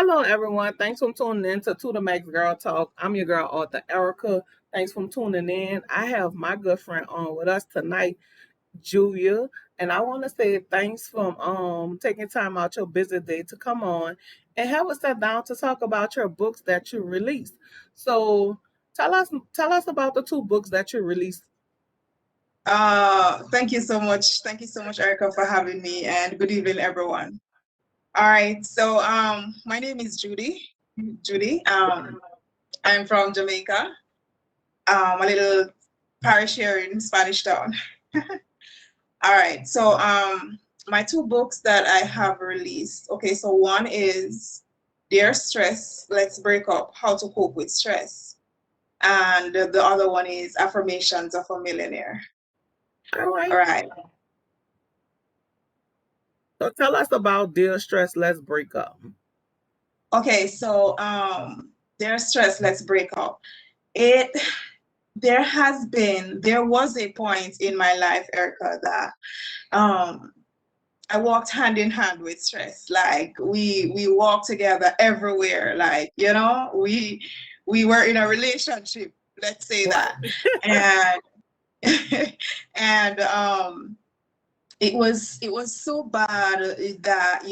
Hello, everyone. Thanks for tuning in to the Max Girl Talk. I'm your girl, author Erica. Thanks for tuning in. I have my good friend on with us tonight, Julia, and I want to say thanks for taking time out your busy day to come on and have us sit down to talk about your books that you released. So tell us about the two books that you released. Thank you so much. Thank you so much, Erica, for having me, and good evening, everyone. All right, so my name is Judy. Judy. I'm from Jamaica. A little parish here in Spanish Town. All right, so my two books that I have released. Okay, so one is Dear Stress, Let's Break Up: How to Cope with Stress, and the other one is Affirmations of a Millionaire. All All right. right. So tell us about Dear Stress, Let's Break Up. Okay, so Dear Stress, Let's Break Up. It there was a point in my life, Erica, that um I walked hand in hand with stress. Like we walked together everywhere. Like, we were in a relationship, let's say Right. that. And and it was so bad that,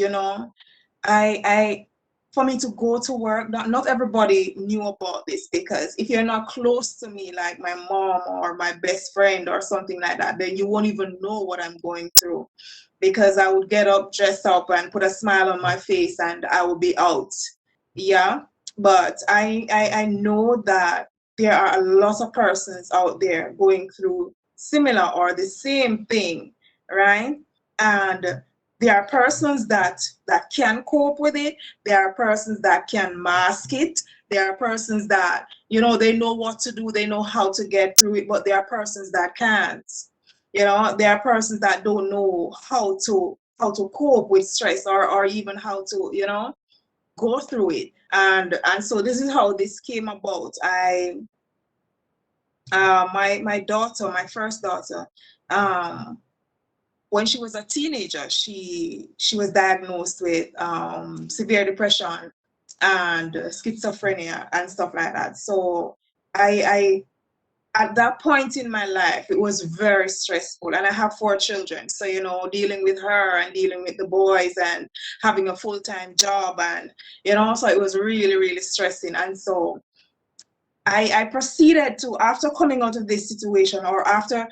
I for me to go to work, not everybody knew about this, because if you're not close to me, like my mom or my best friend or something like that, then you won't even know what I'm going through, because I would get up, dress up, and put a smile on my face, and I would be out. Yeah. But I know that there are a lot of persons out there going through similar or the same thing, right? And there are persons that can cope with it. There are persons that can mask it. There are persons that, they know what to do, they know how to get through it, but there are persons that can't. There are persons that don't know how to cope with stress, or even how to, go through it. And so this is how this came about. My daughter, my first daughter, um, when she was a teenager, she was diagnosed with severe depression and schizophrenia and stuff like that. So I at that point in my life, it was very stressful. And I have four children. So, dealing with her and dealing with the boys and having a full-time job, and, so it was really, really stressing. And so I proceeded to, after coming out of this situation, or after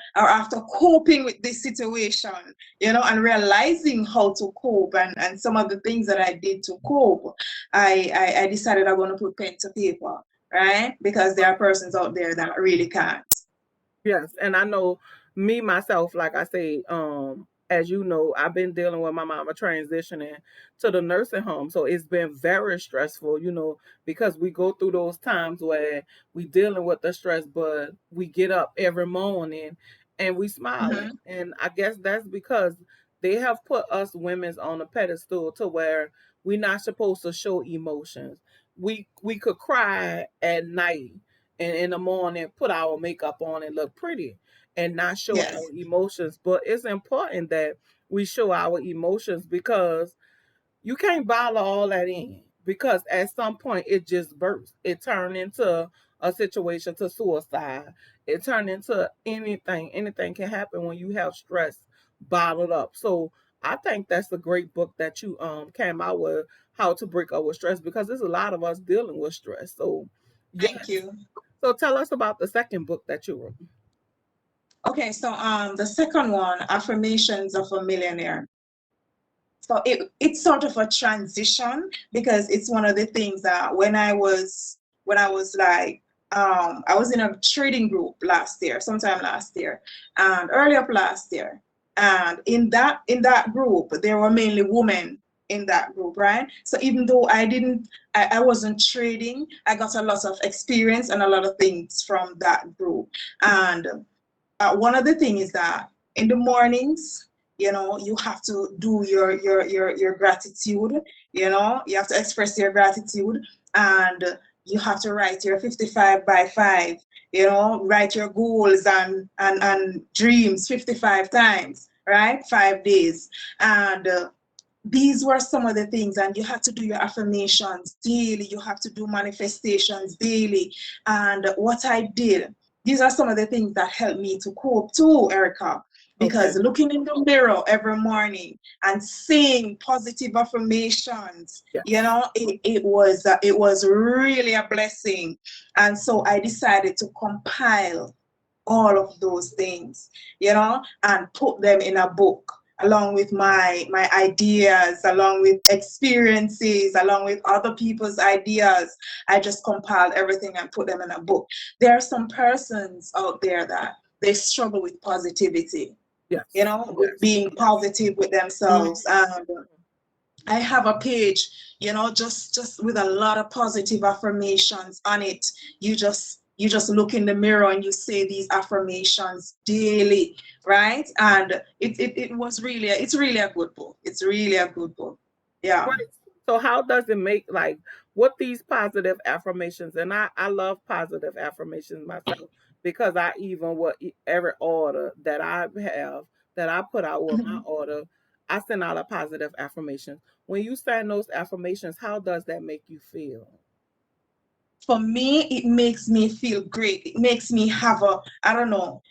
coping with this situation, and realizing how to cope, and some of the things that I did to cope, I decided I'm going to put pen to paper, right? Because there are persons out there that really can't. Yes, and I know me myself, like I say, as you know, I've been dealing with my mama transitioning to the nursing home. So it's been very stressful, because we go through those times where we dealing with the stress, but we get up every morning and we smiling. Mhm. And I guess that's because they have put us women's on a pedestal to where we're not supposed to show emotions. We could cry at night and in the morning put our makeup on and look pretty and not show our Yes. emotions. But it's important that we show our emotions because you can't bottle all that in, because at some point it just bursts. It turned into a situation to suicide. It turned into anything. Anything can happen when you have stress bottled up. So I think that's a great book that you came out with, How to Break Up with Stress, because there's a lot of us dealing with stress. So Thank yes. you. So tell us about the second book that you wrote. Okay, so the second one, Affirmations of a Millionaire. So it's sort of a transition, because it's one of the things that when I was like, I was in a trading group last year, sometime last year, and early up last year. And in that group, there were mainly women in that group, right? So even though I wasn't trading, I got a lot of experience and a lot of things from that group. And one of the things is that in the mornings, you have to do your gratitude. You have to express your gratitude, and you have to write your 55 by 5. Write your goals and dreams 55 times, right? 5 days. And these were some of the things, and you have to do your affirmations daily, you have to do manifestations daily. And what I did, these are some of the things that helped me to cope too, Erica, because Okay. looking in the mirror every morning and saying positive affirmations, Yes. it was really a blessing. And so I decided to compile all of those things, and put them in a book, along with my ideas, along with experiences, along with other people's ideas. I just compiled everything and put them in a book. There are some persons out there that they struggle with positivity, Yes. with Yes. being positive with Mhm. themselves. And I have a page, just with a lot of positive affirmations on it. You just look in the mirror and you say these affirmations daily, right? And it's really a good book. It's really a good book. Yeah. Right. So how does it make, like, what these positive affirmations, and I love positive affirmations myself, because I even what every order that I have, that I put out with my Mhm. order, I send out a positive affirmation. When you send those affirmations, how does that make you feel? For me, it makes me feel great. It makes me have a, I don't know,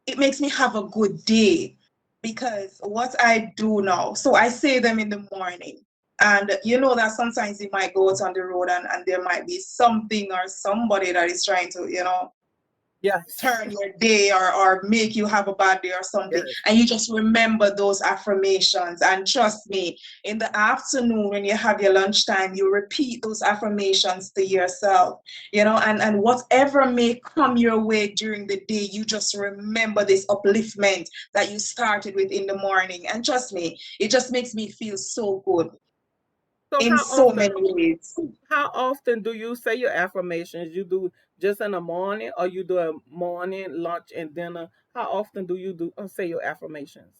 it makes me have a good day, because what I do now, so I say them in the morning. And you know that sometimes you might go out on the road, and there might be something or somebody that is trying to, Yes. turn your day, or make you have a bad day or something. Yes. And you just remember those affirmations. And trust me, in the afternoon when you have your lunchtime, you repeat those affirmations to yourself, and whatever may come your way during the day, you just remember this upliftment that you started with in the morning. And trust me, it just makes me feel so good So in so many ways. how often do you say your affirmations? You do just in the morning, or you do a morning, lunch, and dinner? How often do you do say your affirmations?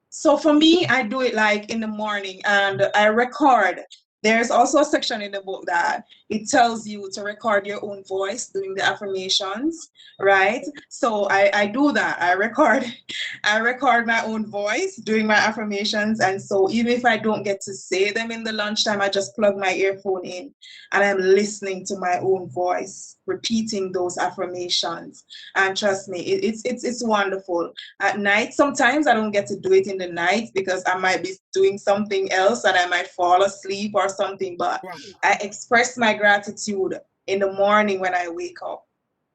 So for me, I do it like in the morning and I record. There's also a section in the book that it tells you to record your own voice doing the affirmations, right? So I do that. I record my own voice doing my affirmations. And so even if I don't get to say them in the lunchtime, I just plug my earphone in and I'm listening to my own voice, repeating those affirmations. And trust me, it's wonderful. At night, sometimes I don't get to do it in the night because I might be doing something else and I might fall asleep or something, but Right. I express my gratitude in the morning when I wake up.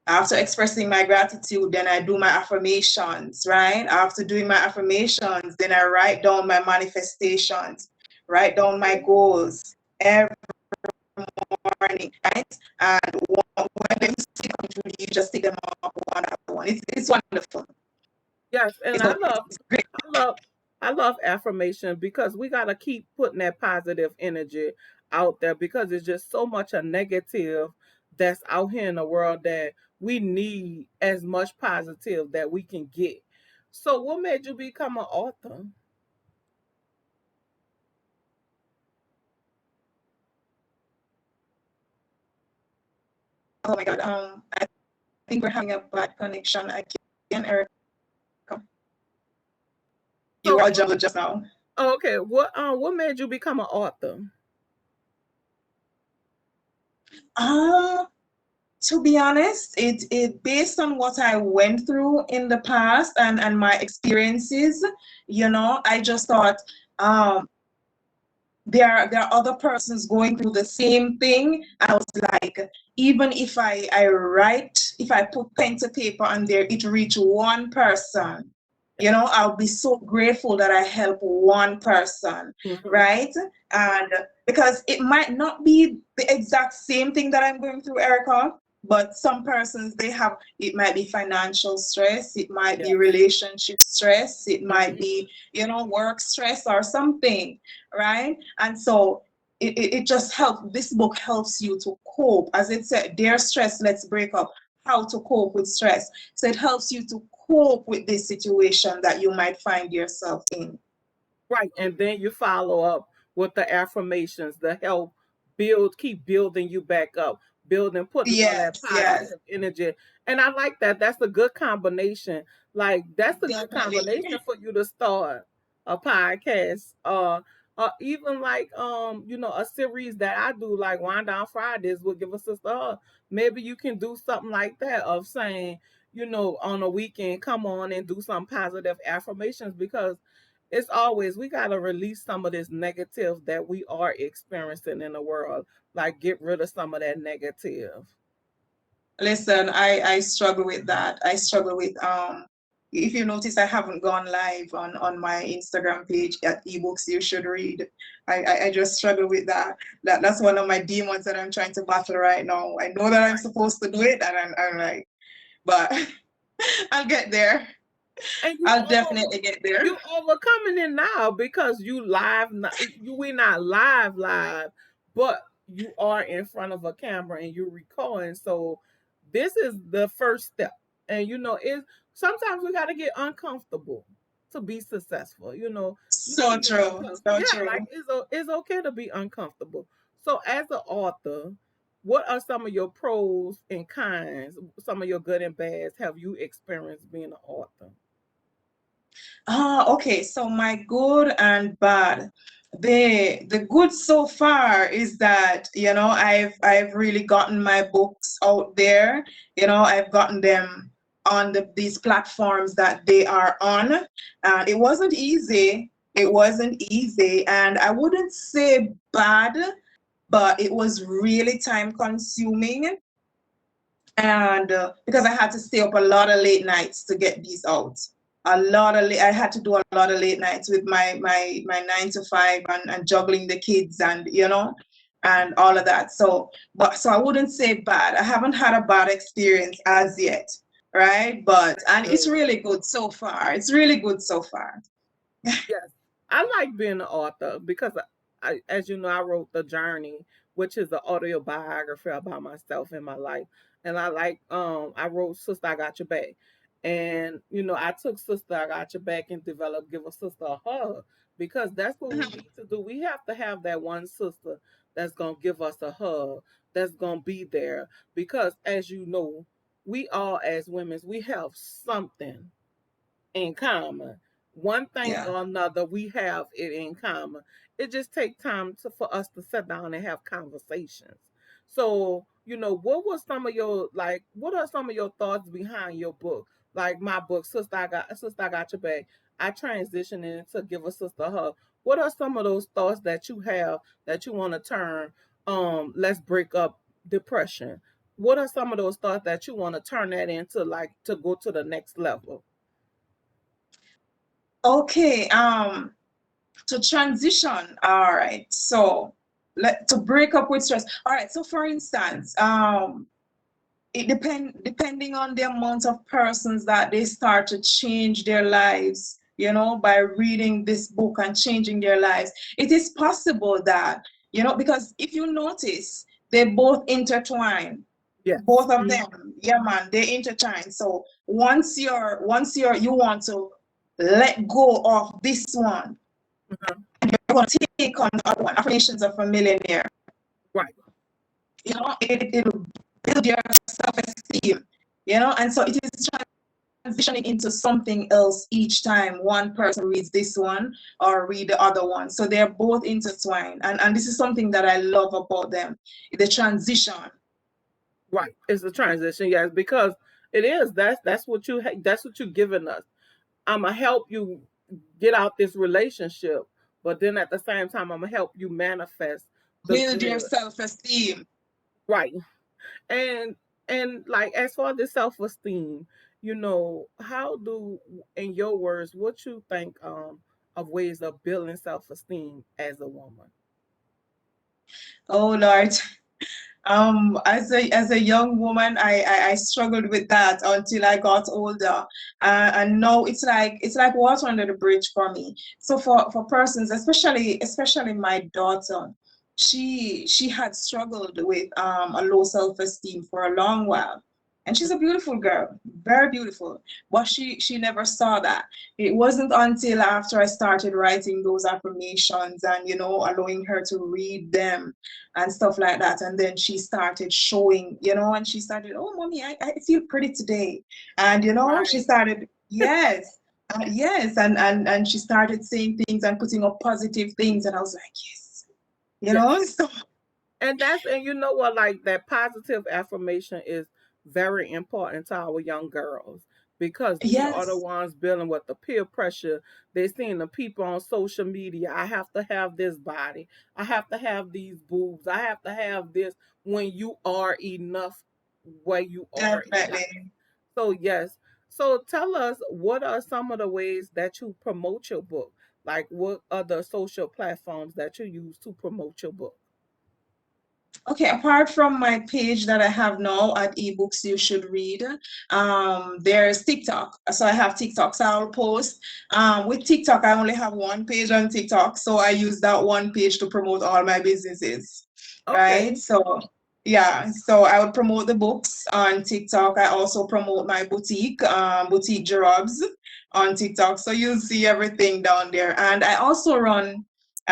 After expressing my gratitude, then I do my affirmations, right? After doing my affirmations, then I write down my manifestations, write down my Okay. goals every morning, right? And when them see come through, you just take them up one by one. It's wonderful. Yes, and It's, it's great. I love, I love affirmation, because we gotta keep putting that positive energy out there, because it's just so much a negative that's out here in the world, that we need as much positive that we can get. So, what made you become an author? Oh my God. I think we're having a bad connection again, Erica. You So, are jumbled just now. okay, what made you become an author? Um, to be honest, it based on what I went through in the past and my experiences, I just thought, um, there are other persons going through the same thing. I was like, even if I write, if I put pen to paper and there it reach one person, I'll be so grateful that I help one person, Mhm. right? And because it might not be the exact same thing that I'm going through, Erica, but some persons, it might be financial stress, it might be Yes. relationship stress, it might Mhm. be, work stress or something, right? And so it just helps. This book helps you to cope. As it said, Dear Stress, Let's Break Up, how to cope with stress. So it helps you to cope with this situation that you might find yourself in. Right. And then you follow up with the affirmations, the help keep building you back up, building, putting all that Yes, yes, positive energy. And I like that. That's a good combination. Like, that's a good definitely. combination for you to start a podcast. Even like a series that I do, like Wind Down Fridays, will give a sister a hug. Maybe you can do something like that of saying, on a weekend, come on and do some positive affirmations, because it's always, we got to release some of this negative that we are experiencing in the world. Like, get rid of some of that negative. Listen, I struggle with that. I struggle with if you notice I haven't gone live on my Instagram page at ebooks you should read. I just struggle with that. That's one of my demons that I'm trying to battle right now. I know that I'm Right. supposed to do it, and I'm like, but I'll get there. And I'll definitely get there. you overcoming it now, because you live, we not live, but you are in front of a camera and you're recording. So this is the first step. And it sometimes we got to get uncomfortable to be successful. You got So to get true. uncomfortable. So Yeah, like true. it's okay to be uncomfortable. So as an author, what are some of your pros and cons, some of your good and bads have you experienced being an author? Okay. So my good and bad. The good so far is that, I've really gotten my books out there. I've gotten them on these platforms that they are on. It wasn't easy. It wasn't easy, and I wouldn't say bad, but it was really time consuming, and because I had to stay up a lot of late nights to get these out. I had to do a lot of late nights with my 9 to 5, and juggling the kids, and and all of that. So I wouldn't say bad. I haven't had a bad experience as yet, right? And it's Good. really good so far. It's really good so far. Yes, I like being an author because as you know, I wrote The Journey, which is an autobiography about myself and my life. And I wrote Sister I Got Your Back. And I took Sister I Got Your Back and developed Give a Sister a Hug, because that's what we need to do. We have to have that one sister that's gonna give us a hug, that's gonna be there. Because as you know, we all as women, we have something in common. One thing Yeah. or another, we have it in common. It just takes time for us to sit down and have conversations. So, what are some of your thoughts behind your book? Like my book, Sister I Got Your Back. I transitioned into Give a Sister a Hug. What are some of those thoughts that you have that you want to turn, let's break up depression? What are some of those thoughts that you want to turn that into, like, to go to the next level? Okay. To transition. All right. So to break up with stress. All right. So for instance, it depending on the amount of persons that they start to change their lives, by reading this book and changing their lives, it is possible that, because if you notice, they both intertwine. Yes. Both of them, yeah, man, they intertwine. So once you want to let go of this one, Mhm. you're going to take on the other one. Affirmations of a Millionaire. Right. It'll build your self-esteem, and so it is transitioning into something else each time one person reads this one or read the other one. So they're both intertwined, and this is something that I love about them, the transition. Right. It's a transition, yes, because it is. That's what you're giving us. I'm gonna help you get out this relationship, but then at the same time, I'm gonna help you manifest the Build your good. self-esteem. Right. And like, as far as the self esteem, how do, in your words, what you think of ways of building self esteem as a woman? Oh Lord. As a young woman, I struggled with that until I got older, and now it's like water under the bridge for me. So for persons, especially my daughter, she had struggled with a low self-esteem for a long while, and she's a beautiful girl, very beautiful, but she never saw that. It wasn't until after I started writing those affirmations and allowing her to read them and stuff like that. And then she started showing, and she started, oh, mommy, I feel pretty today. And, she Right. started, yes. Yes, and she started saying things and putting up positive things, and I was like, yes, you Yes. know. So And you know what, like that positive affirmation is very important to our young girls because these are the yes, ones dealing with the peer pressure. They're seeing the people on social media. I have to have this body. I have to have these boobs. I have to have this when you are enough where you are in life. definitely. So yes. So tell us, what are some of the ways that you promote your book? Like what other social platforms that you use to promote your book? Okay, apart from my page that I have now at ebooks you should read, there's TikTok. So I have TikTok, so I'll post. With TikTok, I only have one page on TikTok, so I use that one page to promote all my businesses, right? Okay. So yeah, so I would promote the books on TikTok. I also promote my boutique, boutique jobs on TikTok. So you'll see everything down there. And I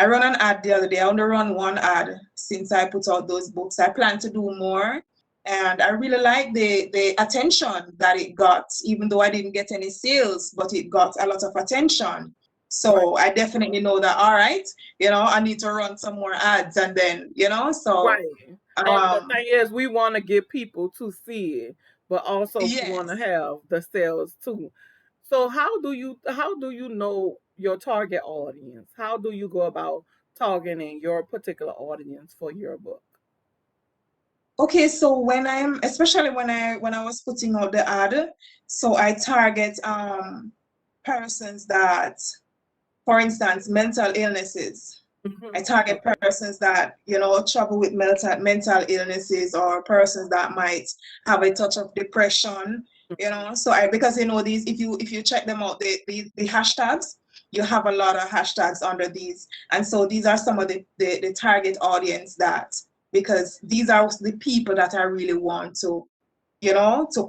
run an ad the other day. I only run one ad since I put out those books. I plan to do more. And I really like the attention that it got, even though I didn't get any sales, but it got a lot of attention. Right. So I definitely know that, all right, I need to run some more ads and then, so Right. And the um thing is, we want to get people to see it, but also we want to yes. have the sales too. So how do you know your target audience? How do you go about targeting your particular audience for your book? Okay, so especially when I was putting out the ad, so I target persons that, for instance, mental illnesses. I target Okay. persons that, trouble with mental illnesses, or persons that might have a touch of depression, Mhm. So because these, if you check them out, the hashtags, you have a lot of hashtags under these. And so these are some of the target audience that, because these are the people that I really want to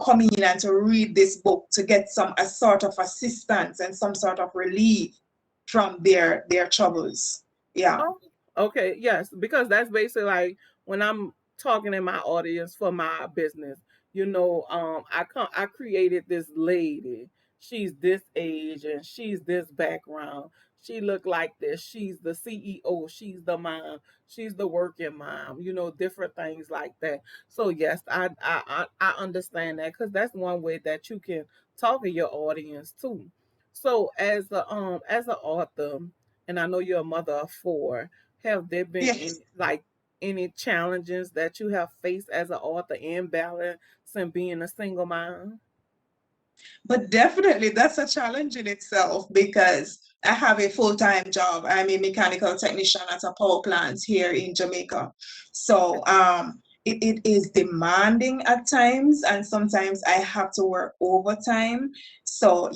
come in and to read this book to get a sort of assistance and some sort of relief from their troubles. Yeah. Oh, okay, yes, because that's basically like when I'm talking in my audience for my business. I created this lady. She's this age and she's this background. She look like this. She's the CEO. She's the mom. She's the working mom. Different things like that. So yes, I understand that because that's one way that you can talk to your audience too. So as an author, and I know you're a mother of four. Have there been Yes. any challenges that you have faced as an author and balancing being a single mom? But definitely that's a challenge in itself, because I have a full-time job. I'm a mechanical technician at a power plant here in Jamaica. So it is demanding at times, and sometimes I have to work overtime. So,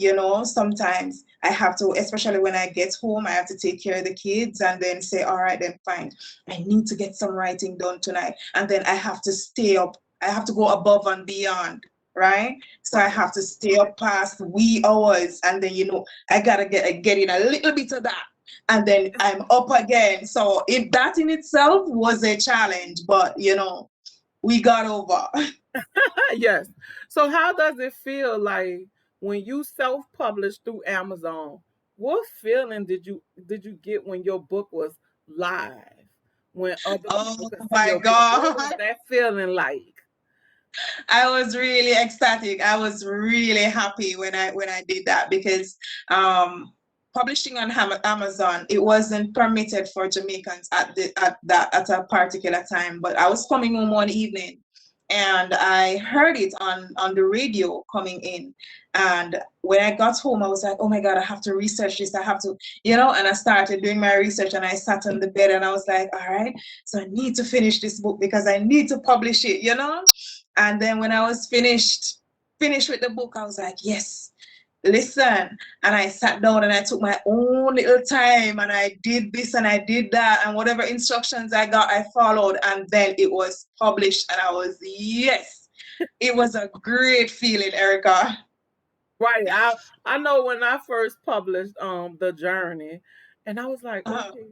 sometimes I have to, especially when I get home, I have to take care of the kids and then say, all right, then fine. I need to get some writing done tonight. And then I have to stay up. I have to go above and beyond, right? So I Right. have to stay up past wee hours, and then I gotta get in a little bit of that, and then I'm up again. So that in itself was a challenge, but we got over. Yes. So how does it feel like when you self-published through Amazon? What feeling did you get when your book was live? When other people Oh could see my your book? What was God. that feeling like? I was really ecstatic. I was really happy when I did that, because um, publishing on Amazon, it wasn't permitted for Jamaicans at a particular time. But I was coming home one evening, and I heard it on the radio coming in. And when I got home, I was like, oh my God, I have to research this. I have to, and I started doing my research, and I sat on the bed and I was like, all right, so I need to finish this book because I need to publish it. And then when I was finished with the book, I was like, yes, listen. And I sat down and I took my own little time, and I did this and I did that, and whatever instructions I got, I followed. And then it was published, and I was, yes. It was a great feeling, Erica. Right. I know when I first published the journey, and I was like, Uh, okay,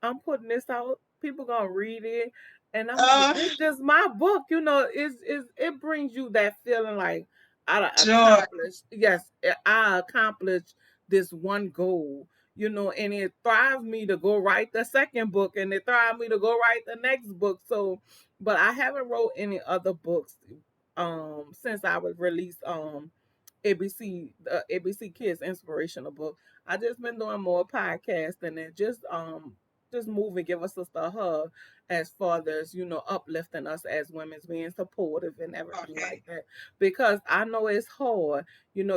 I'm putting this out. People gonna read it, and I'm like, uh, this just my book. It brings you that feeling like I joy. accomplished. Yes, I accomplished this one goal, and it thrives me to go write the second book, and it thrives me to go write the next book. So, but I haven't wrote any other books since I was released ABC, the ABC Kids inspirational book. I just been doing more podcasting and just moving, give us sister a hug as far as uplifting us as women, being supportive and everything Okay. like that. Because I know it's hard,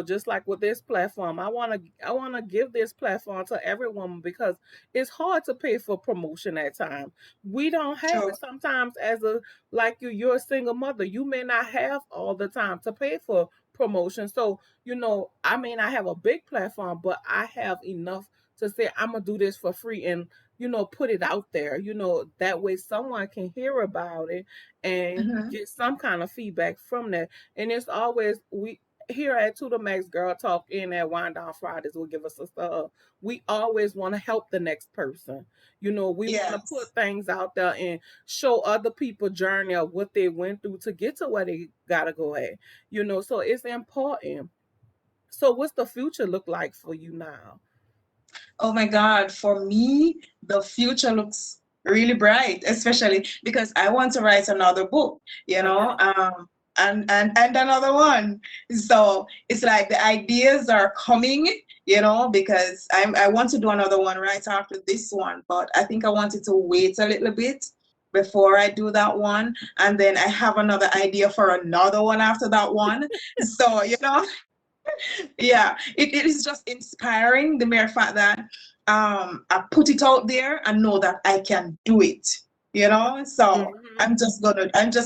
just like with this platform. I wanna give this platform to every woman because it's hard to pay for promotion at times. We don't have True. it sometimes as a like you're a single mother. You may not have all the time to pay for promotion. So, I mean, I have a big platform, but I have enough to say I'm gonna do this for free and put it out there. That way someone can hear about it and Mm-hmm. get some kind of feedback from that. And it's always we here at To the Max Girl Talk in at Wind Down Fridays will give us a stuff. We always want to help the next person. We want to Yes. put things out there and show other people journey of what they went through to get to where they gotta go at. So it's important. So what's the future look like for you now? Oh my God, for me, the future looks really bright, especially because I want to write another book, Okay. and another one. So it's like the ideas are coming, because I want to do another one right after this one, but I think I wanted to wait a little bit before I do that one, and then I have another idea for another one after that one. So, yeah, it is just inspiring, the mere fact that I put it out there and know that I can do it, so Hmm. I'm just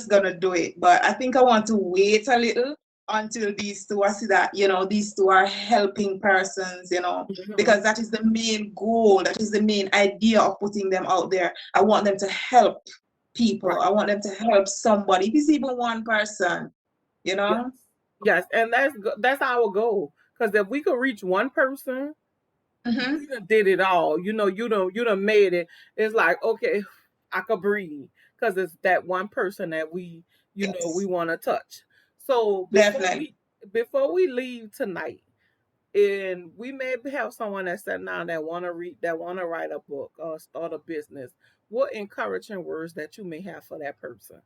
gonna do it. But I think I want to wait a little until these two, I see that these two are helping persons, Hmm. because that is the main goal, that is the main idea of putting them out there. I want them to help people, I Right. want them to help somebody, if it's even one person, you Yes. know Yes. And that's our goal. Because if we could reach one person, we hmm done did it all. You done made it. It's like, okay, I could breathe. Because it's that one person that we yes. want to touch. So Definitely. before we leave tonight, and we may have someone that's sitting down that want to read, that want to write a book or start a business, what encouraging words that you may have for that person?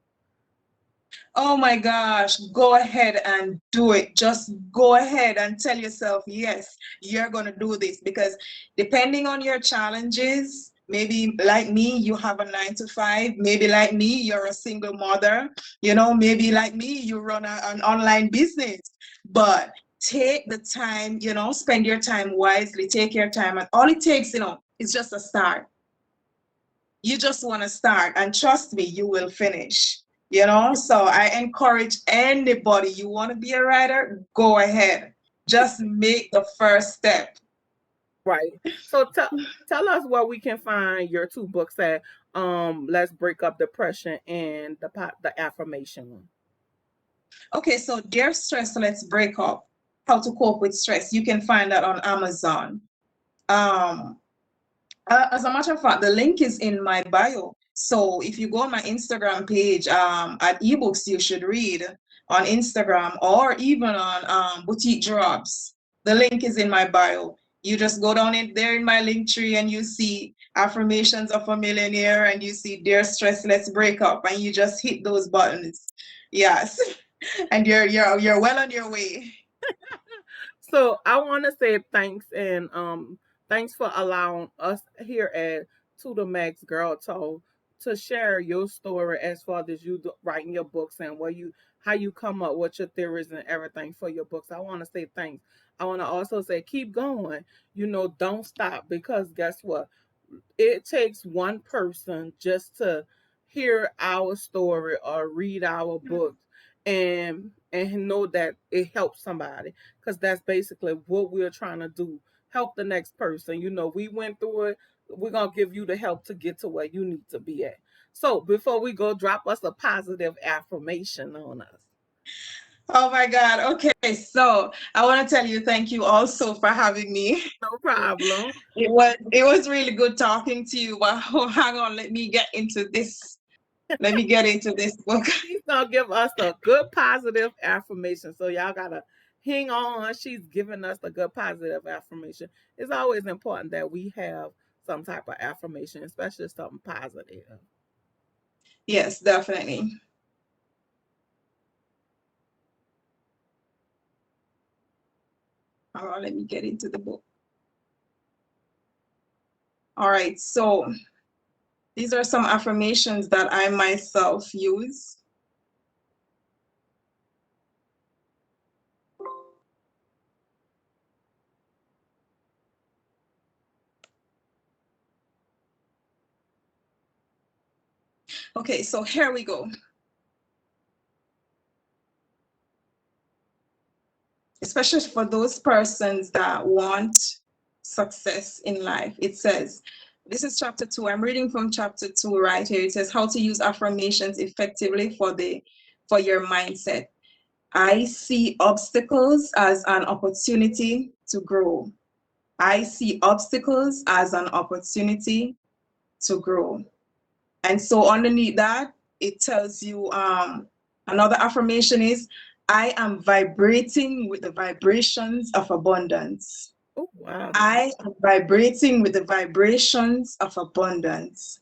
Oh my gosh, go ahead and do it. Just go ahead and tell yourself, yes, you're going to do this. Because depending on your challenges, maybe like me, you have a 9 to 5. Maybe like me, you're a single mother. Maybe like me, you run an online business. But take the time, spend your time wisely, take your time. And all it takes, is just a start. You just want to start, and trust me, you will finish. So I encourage anybody, you want to be a writer, go ahead, just make the first step. Right. So tell us where we can find your two books at. Let's Break Up Depression and the affirmation one. Okay, so Dear Stress, Let's Break Up, How to Cope with Stress, you can find that on Amazon. um as a matter of fact, the link is in my bio. So if you go on my Instagram page, at ebooks you should read on Instagram, or even on boutique drops, the link is in my bio. You just go down in there in my link tree and you see Affirmations of a Millionaire, and you see Dear Stress, Let's Break Up, and you just hit those buttons. Yes. And you're well on your way. So I want to say thanks, and thanks for allowing us here at To the Max Girl Talk to share your story as far as you writing your books and how you come up with your theories and everything for your books. I want to say thanks. I want to also say keep going. Don't stop, because guess what? It takes one person just to hear our story or read our books and know that it helps somebody, because that's basically what we're trying to do, help the next person. We went through it. We're going to give you the help to get to where you need to be at. So before we go, drop us a positive affirmation on us. Oh my God. Okay. So I want to tell you thank you also for having me. No problem. It was really good talking to you. But hang on, let me get into this. Let me get into this book. She's gonna give us a good positive affirmation. So y'all gotta hang on, she's giving us the good positive affirmation. It's always important that we have some type of affirmation, especially something positive. Yes, definitely. All right, let me get into the book. All right, so these are some affirmations that I myself use. Okay, so here we go. Especially for those persons that want success in life. It says, this is chapter 2. I'm reading from chapter 2 right here. It says how to use affirmations effectively for your mindset. I see obstacles as an opportunity to grow. I see obstacles as an opportunity to grow. And so underneath that, it tells you another affirmation is, I am vibrating with the vibrations of abundance. Oh, wow. I am vibrating with the vibrations of abundance.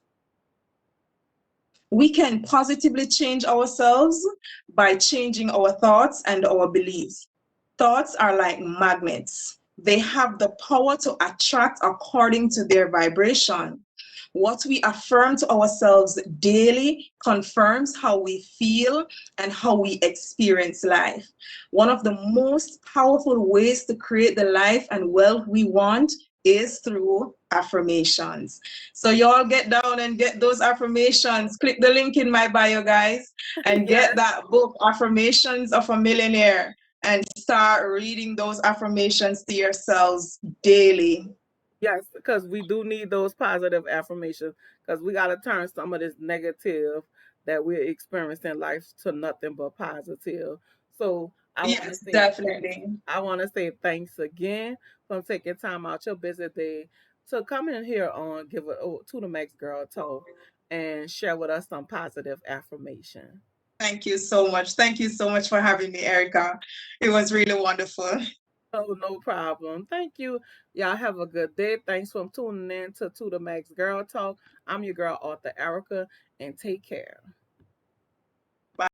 We can positively change ourselves by changing our thoughts and our beliefs. Thoughts are like magnets. They have the power to attract according to their vibration. What we affirm to ourselves daily confirms how we feel and how we experience life. One of the most powerful ways to create the life and wealth we want is through affirmations. So y'all get down and get those affirmations. Click the link in my bio, guys, and get Yes. that book, Affirmations of a Millionaire, and start reading those affirmations to yourselves daily. Yes, because we do need those positive affirmations because we got to turn some of this negative that we're experiencing in life to nothing but positive. So I want to Yes, say thanks. definitely. I want to say thanks again for taking time out your busy day to come in here on Give It to the Max Girl Talk and share with us some positive affirmation. Thank you so much. Thank you so much for having me, Erica. It was really wonderful. Oh, no problem. Thank you. Y'all have a good day. Thanks for tuning in to the Max Girl Talk. I'm your girl, Author Erica, and take care. Bye.